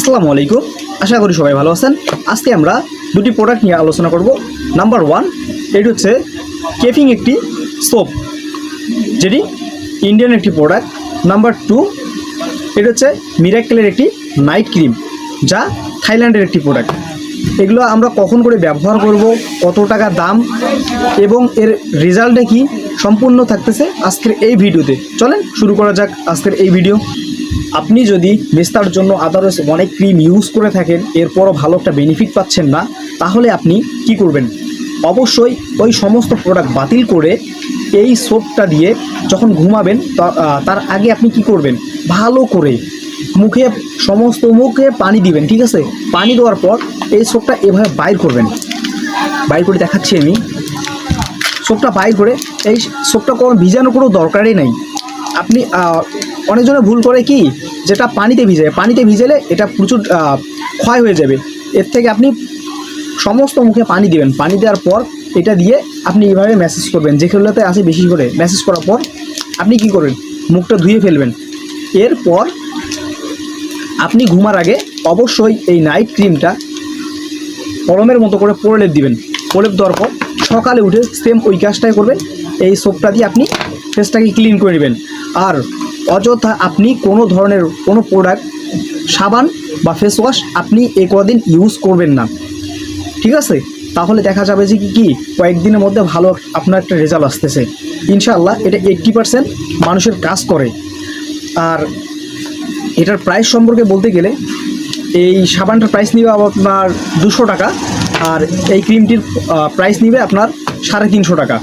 আসসালামু আলাইকুম, আশা করি সবাই ভালো আছেন। আজকে আমরা দুটি প্রোডাক্ট নিয়ে আলোচনা করব। নাম্বার 1, এটি হচ্ছে কেফিং একটি সোপ, যেটি ইন্ডিয়ান একটি প্রোডাক্ট। নাম্বার 2, এটা হচ্ছে মিরাকেলের একটি নাইট ক্রিম, যা থাইল্যান্ডের একটি প্রোডাক্ট। এগুলো আমরা কখন করে ব্যবহার করব, কত টাকা দাম এবং এর রেজাল্টটা কি, সম্পূর্ণ থাকতেছে আজকের এই ভিডিওতে। চলেন শুরু করা যাক আজকের এই ভিডিও। আপনি যদি মেস্তার জন্য আদারস অনেক ক্রিম ইউজ করে থাকেন, এরপরও ভালো একটা বেনিফিট পাচ্ছেন না, তাহলে আপনি কি করবেন? অবশ্যই ওই সমস্ত প্রোডাক্ট বাতিল করে এই সোপটা দিয়ে যখন ঘুমাবেন তার আগে আপনি কি করবেন, ভালো করে মুখে পানি দিবেন। ঠিক আছে, পানি দেওয়ার পর এই সোপটা এভাবে বাইর করবেন। বাইর করে দেখাচ্ছি আমি। সোপটা বাইর করে এই সোপটা কোনো ভিজানোর কোনো দরকারই নেই। আপনি অনেকজনে ভুল করে কি, যেটা পানিতে ভিজালে এটা প্রচুর ক্ষয় হয়ে যাবে। এর থেকে আপনি সমস্ত মুখে পানি দিবেন। পানি দেওয়ার পর এটা দিয়ে আপনি এইভাবে ম্যাসেজ করবেন, যেগুলোতে আছে বেশি করে। ম্যাসেজ করার পর আপনি কি করবেন, মুখটা ধুয়ে ফেলবেন। এরপর আপনি ঘুমার আগে অবশ্যই এই নাইট ক্রিমটা কলমের মতো করে প্রলেপ দিবেন। প্রলেপ দেওয়ার পর সকালে উঠে সেম ওই কাজটাই করবেন। এই সোপটা দিয়ে আপনি ফেসটাকে ক্লিন করে নেবেন। আর অযথা আপনি কোনো ধরনের কোনো প্রোডাক্ট, সাবান বা ফেস ওয়াশ আপনি এই কদিন ইউজ করবেন না। ঠিক আছে, তাহলে দেখা যাবে যে কি কয়েকদিনের মধ্যে ভালো আপনার একটা রেজাল্ট আসতেছে ইনশাআল্লাহ। এটা 80% মানুষের কাজ করে। আর এটার প্রাইস সম্পর্কে বলতে গেলে, এই সাবানটার প্রাইস নিবে আপনার 200 টাকা, আর এই ক্রিমটির প্রাইস নিবে আপনার 350 টাকা।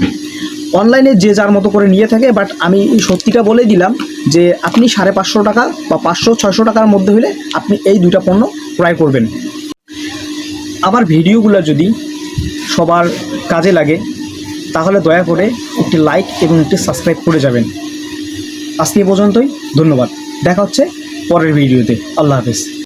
অনলাইনে যে যার মতো করে নিয়ে থাকে, বাট আমি এই সত্যিটা বলে দিলাম যে আপনি 550 টাকা বা 500-600 টাকার মধ্যে হলে আপনি এই দুইটা পণ্য ক্রয় করবেন। আমার ভিডিওগুলো যদি সবার কাজে লাগে, তাহলে দয়া করে একটি লাইক এবং একটি সাবস্ক্রাইব করে যাবেন। আজকে এই পর্যন্তই, ধন্যবাদ। দেখা হচ্ছে পরের ভিডিওতে। আল্লাহ হাফেজ।